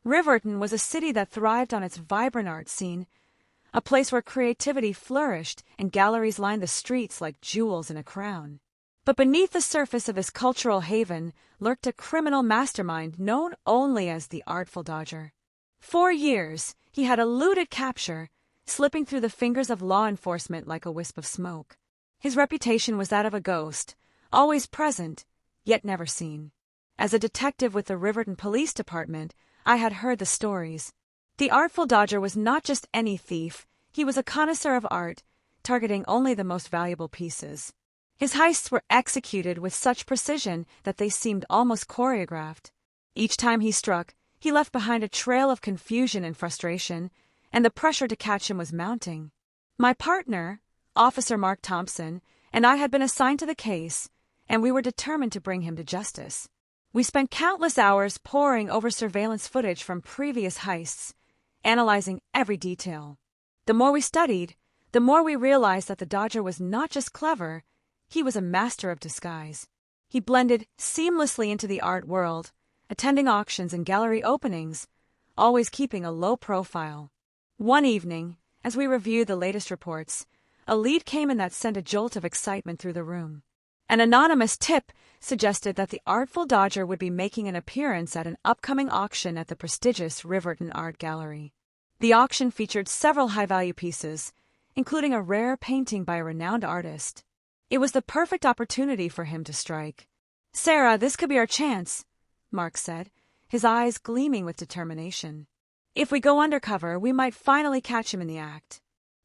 Riverton was a city that thrived on its vibrant art scene, a place where creativity flourished and galleries lined the streets like jewels in a crown. But beneath the surface of this cultural haven lurked a criminal mastermind known only as the Artful Dodger. For years, he had eluded capture, slipping through the fingers of law enforcement like a wisp of smoke. His reputation was that of a ghost, always present, yet never seen. As a detective with the Riverton Police Department, I had heard the stories. The Artful Dodger was not just any thief, he was a connoisseur of art, targeting only the most valuable pieces. His heists were executed with such precision that they seemed almost choreographed. Each time he struck, he left behind a trail of confusion and frustration, and the pressure to catch him was mounting. My partner, Officer Mark Thompson, and I had been assigned to the case, and we were determined to bring him to justice. We spent countless hours poring over surveillance footage from previous heists, analyzing every detail. The more we studied, the more we realized that the Dodger was not just clever, he was a master of disguise. He blended seamlessly into the art world, attending auctions and gallery openings, always keeping a low profile. One evening, as we reviewed the latest reports, a lead came in that sent a jolt of excitement through the room. An anonymous tip suggested that the Artful Dodger would be making an appearance at an upcoming auction at the prestigious Riverton Art Gallery. The auction featured several high-value pieces, including a rare painting by a renowned artist. It was the perfect opportunity for him to strike. "Sarah, this could be our chance," Mark said, his eyes gleaming with determination. "If we go undercover, we might finally catch him in the act."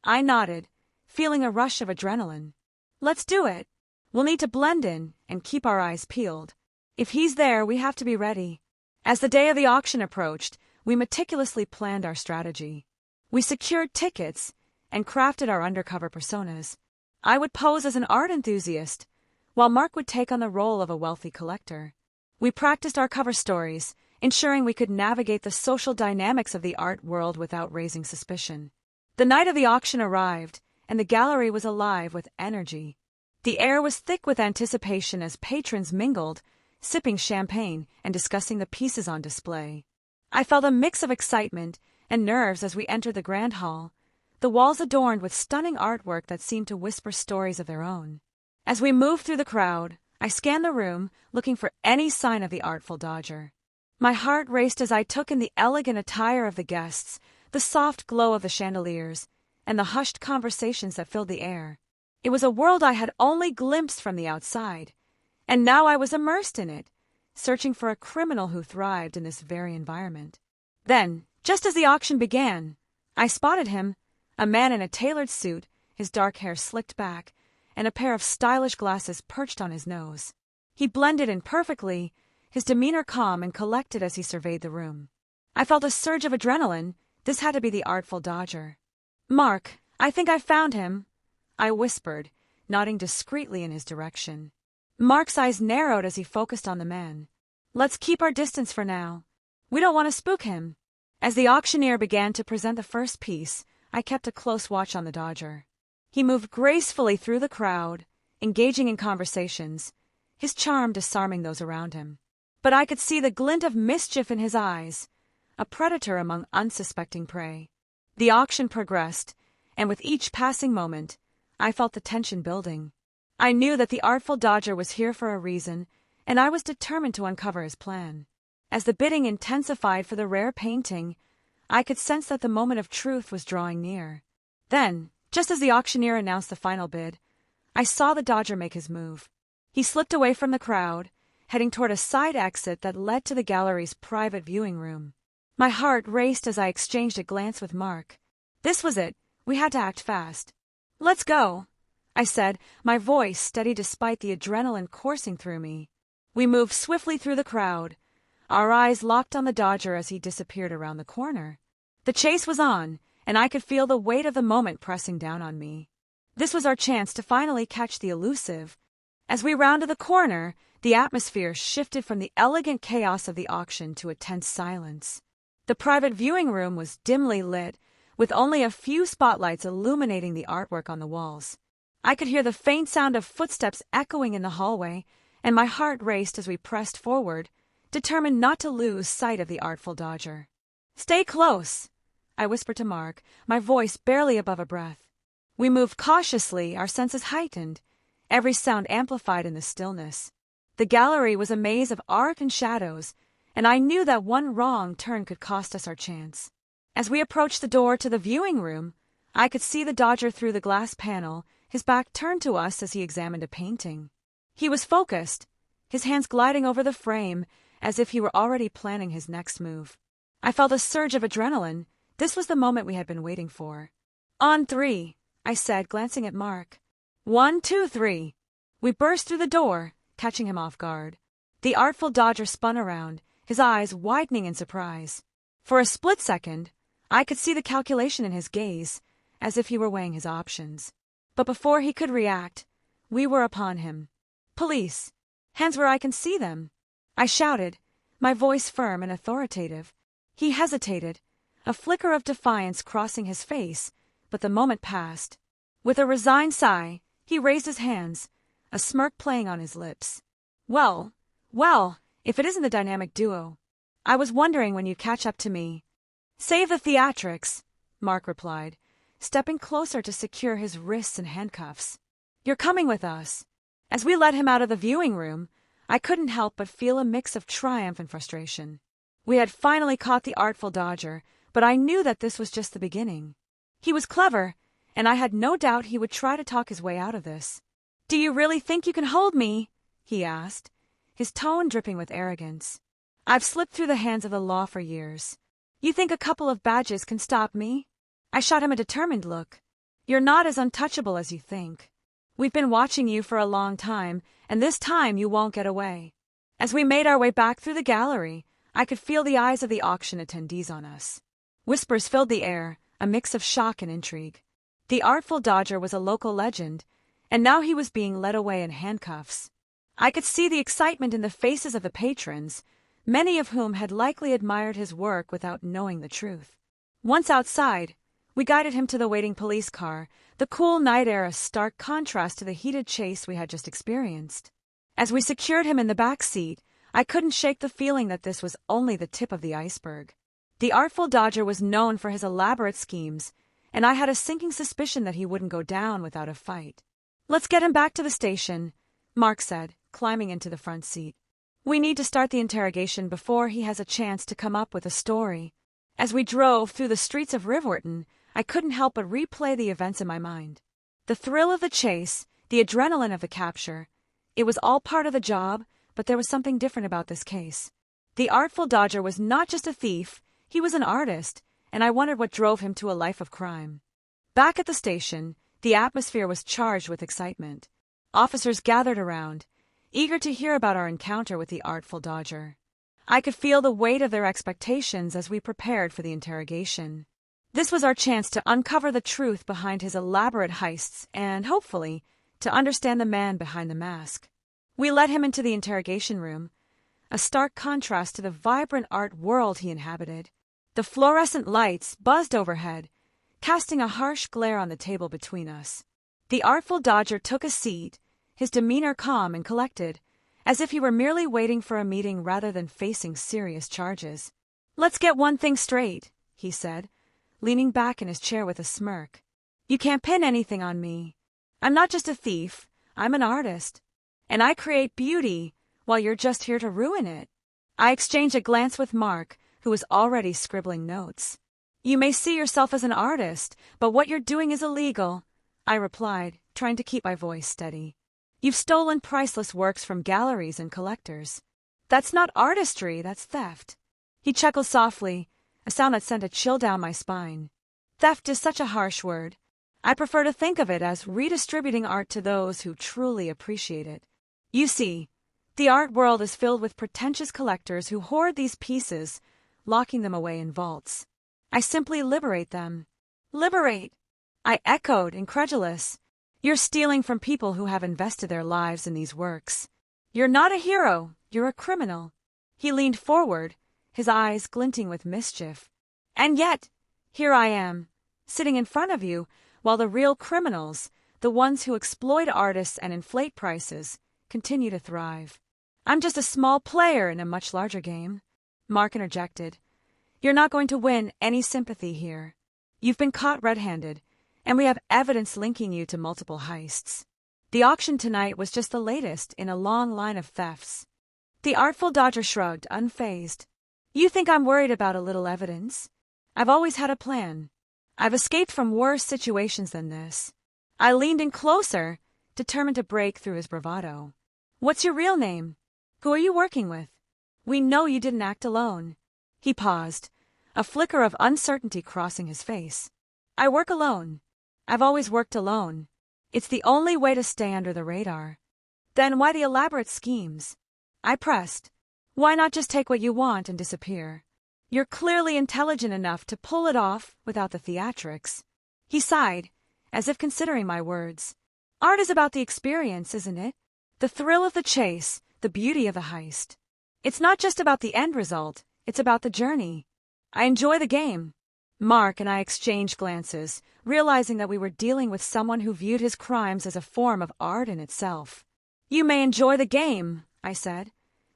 I nodded, feeling a rush of adrenaline. "Let's do it. We'll need to blend in and keep our eyes peeled. If he's there, we have to be ready." As the day of the auction approached, we meticulously planned our strategy. We secured tickets and crafted our undercover personas. I would pose as an art enthusiast, while Mark would take on the role of a wealthy collector. We practiced our cover stories, ensuring we could navigate the social dynamics of the art world without raising suspicion. The night of the auction arrived, and the gallery was alive with energy. The air was thick with anticipation as patrons mingled, sipping champagne and discussing the pieces on display. I felt a mix of excitement and nerves as we entered the grand hall, the walls adorned with stunning artwork that seemed to whisper stories of their own. As we moved through the crowd, I scanned the room, looking for any sign of the Artful Dodger. My heart raced as I took in the elegant attire of the guests, the soft glow of the chandeliers, and the hushed conversations that filled the air. It was a world I had only glimpsed from the outside, and now I was immersed in it, searching for a criminal who thrived in this very environment. Then, just as the auction began, I spotted him, a man in a tailored suit, his dark hair slicked back, and a pair of stylish glasses perched on his nose. He blended in perfectly, his demeanor calm and collected as he surveyed the room. I felt a surge of adrenaline. This had to be the Artful Dodger. "Mark, I think I found him," I whispered, nodding discreetly in his direction. Mark's eyes narrowed as he focused on the man. "Let's keep our distance for now. We don't want to spook him." As the auctioneer began to present the first piece, I kept a close watch on the Dodger. He moved gracefully through the crowd, engaging in conversations, his charm disarming those around him. But I could see the glint of mischief in his eyes, a predator among unsuspecting prey. The auction progressed, and with each passing moment, I felt the tension building. I knew that the Artful Dodger was here for a reason, and I was determined to uncover his plan. As the bidding intensified for the rare painting, I could sense that the moment of truth was drawing near. Then, just as the auctioneer announced the final bid, I saw the Dodger make his move. He slipped away from the crowd, heading toward a side exit that led to the gallery's private viewing room. My heart raced as I exchanged a glance with Mark. This was it. We had to act fast. "Let's go," I said, my voice steady despite the adrenaline coursing through me. We moved swiftly through the crowd, our eyes locked on the Dodger as he disappeared around the corner. The chase was on, and I could feel the weight of the moment pressing down on me. This was our chance to finally catch the elusive. As we rounded the corner, the atmosphere shifted from the elegant chaos of the auction to a tense silence. The private viewing room was dimly lit, with only a few spotlights illuminating the artwork on the walls. I could hear the faint sound of footsteps echoing in the hallway, and my heart raced as we pressed forward, determined not to lose sight of the Artful Dodger. Stay close, I whispered to Mark, my voice barely above a breath. We moved cautiously, our senses heightened, every sound amplified in the stillness. The gallery was a maze of art and shadows, and I knew that one wrong turn could cost us our chance. As we approached the door to the viewing room, I could see the Dodger through the glass panel, his back turned to us as he examined a painting. He was focused, his hands gliding over the frame as if he were already planning his next move. I felt a surge of adrenaline. This was the moment we had been waiting for. On 3, I said, glancing at Mark. 1, 2, 3. We burst through the door, catching him off guard. The Artful Dodger spun around, his eyes widening in surprise. For a split second, I could see the calculation in his gaze, as if he were weighing his options. But before he could react, we were upon him. Police! Hands where I can see them! I shouted, my voice firm and authoritative. He hesitated, a flicker of defiance crossing his face, but the moment passed. With a resigned sigh, he raised his hands, a smirk playing on his lips. Well, if it isn't the dynamic duo. I was wondering when you'd catch up to me. Save the theatrics, Mark replied, stepping closer to secure his wrists and handcuffs. You're coming with us. As we led him out of the viewing room, I couldn't help but feel a mix of triumph and frustration. We had finally caught the Artful Dodger, but I knew that this was just the beginning. He was clever, and I had no doubt he would try to talk his way out of this. Do you really think you can hold me? He asked, his tone dripping with arrogance. I've slipped through the hands of the law for years. You think a couple of badges can stop me? I shot him a determined look. You're not as untouchable as you think. We've been watching you for a long time, and this time you won't get away. As we made our way back through the gallery, I could feel the eyes of the auction attendees on us. Whispers filled the air, a mix of shock and intrigue. The Artful Dodger was a local legend, and now he was being led away in handcuffs. I could see the excitement in the faces of the patrons, many of whom had likely admired his work without knowing the truth. Once outside, we guided him to the waiting police car, the cool night air a stark contrast to the heated chase we had just experienced. As we secured him in the back seat, I couldn't shake the feeling that this was only the tip of the iceberg. The Artful Dodger was known for his elaborate schemes, and I had a sinking suspicion that he wouldn't go down without a fight. Let's get him back to the station, Mark said, climbing into the front seat. We need to start the interrogation before he has a chance to come up with a story. As we drove through the streets of Riverton, I couldn't help but replay the events in my mind. The thrill of the chase, the adrenaline of the capture. It was all part of the job, but there was something different about this case. The Artful Dodger was not just a thief, he was an artist, and I wondered what drove him to a life of crime. Back at the station, the atmosphere was charged with excitement. Officers gathered around, eager to hear about our encounter with the Artful Dodger. I could feel the weight of their expectations as we prepared for the interrogation. This was our chance to uncover the truth behind his elaborate heists and, hopefully, to understand the man behind the mask. We led him into the interrogation room, a stark contrast to the vibrant art world he inhabited. The fluorescent lights buzzed overhead, casting a harsh glare on the table between us. The Artful Dodger took a seat, his demeanor calm and collected, as if he were merely waiting for a meeting rather than facing serious charges. Let's get one thing straight, he said, leaning back in his chair with a smirk. You can't pin anything on me. I'm not just a thief, I'm an artist. And I create beauty, while you're just here to ruin it. I exchanged a glance with Mark, who was already scribbling notes. You may see yourself as an artist, but what you're doing is illegal, I replied, trying to keep my voice steady. You've stolen priceless works from galleries and collectors. That's not artistry, that's theft. He chuckled softly, a sound that sent a chill down my spine. Theft is such a harsh word. I prefer to think of it as redistributing art to those who truly appreciate it. You see, the art world is filled with pretentious collectors who hoard these pieces, locking them away in vaults. I simply liberate them. Liberate! I echoed, incredulous. You're stealing from people who have invested their lives in these works. You're not a hero, you're a criminal. He leaned forward, his eyes glinting with mischief. And yet, here I am, sitting in front of you, while the real criminals, the ones who exploit artists and inflate prices, continue to thrive. I'm just a small player in a much larger game, Mark interjected, You're not going to win any sympathy here. You've been caught red-handed, and we have evidence linking you to multiple heists. The auction tonight was just the latest in a long line of thefts. The Artful Dodger shrugged, unfazed. You think I'm worried about a little evidence? I've always had a plan. I've escaped from worse situations than this. I leaned in closer, determined to break through his bravado. What's your real name? Who are you working with? We know you didn't act alone. He paused, a flicker of uncertainty crossing his face. I work alone. I've always worked alone. It's the only way to stay under the radar. Then why the elaborate schemes? I pressed. Why not just take what you want and disappear? You're clearly intelligent enough to pull it off without the theatrics. He sighed, as if considering my words. Art is about the experience, isn't it? The thrill of the chase, the beauty of the heist. It's not just about the end result, it's about the journey. I enjoy the game. Mark and I exchanged glances, realizing that we were dealing with someone who viewed his crimes as a form of art in itself. You may enjoy the game, I said,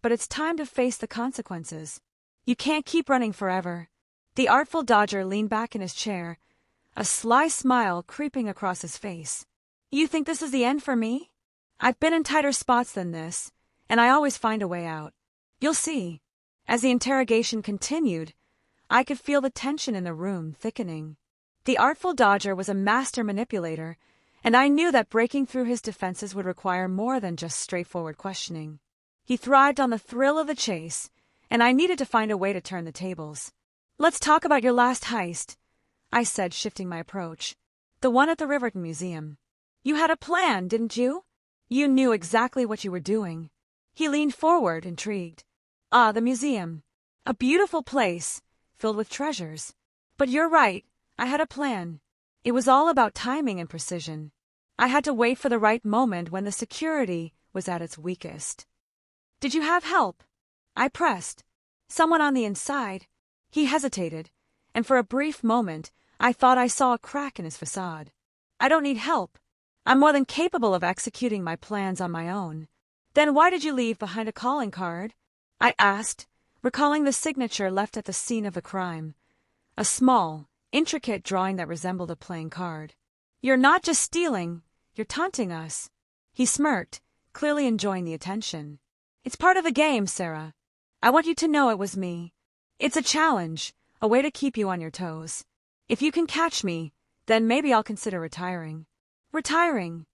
but it's time to face the consequences. You can't keep running forever. The Artful Dodger leaned back in his chair, a sly smile creeping across his face. You think this is the end for me? I've been in tighter spots than this, and I always find a way out. You'll see. As the interrogation continued, I could feel the tension in the room thickening. The Artful Dodger was a master manipulator, and I knew that breaking through his defenses would require more than just straightforward questioning. He thrived on the thrill of the chase, and I needed to find a way to turn the tables. Let's talk about your last heist, I said, shifting my approach. The one at the Riverton Museum. You had a plan, didn't you? You knew exactly what you were doing. He leaned forward, intrigued. Ah, the museum. A beautiful place, filled with treasures. But you're right, I had a plan. It was all about timing and precision. I had to wait for the right moment when the security was at its weakest. Did you have help? I pressed. Someone on the inside. He hesitated, and for a brief moment, I thought I saw a crack in his facade. I don't need help. I'm more than capable of executing my plans on my own. Then why did you leave behind a calling card? I asked, recalling the signature left at the scene of the crime. A small, intricate drawing that resembled a playing card. You're not just stealing, you're taunting us. He smirked, clearly enjoying the attention. It's part of the game, Sarah. I want you to know it was me. It's a challenge, a way to keep you on your toes. If you can catch me, then maybe I'll consider retiring. Retiring?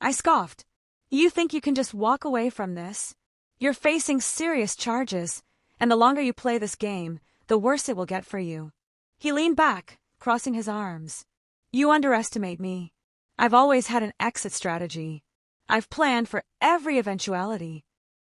I scoffed. You think you can just walk away from this? You're facing serious charges, and the longer you play this game, the worse it will get for you. He leaned back, crossing his arms. You underestimate me. I've always had an exit strategy. I've planned for every eventuality.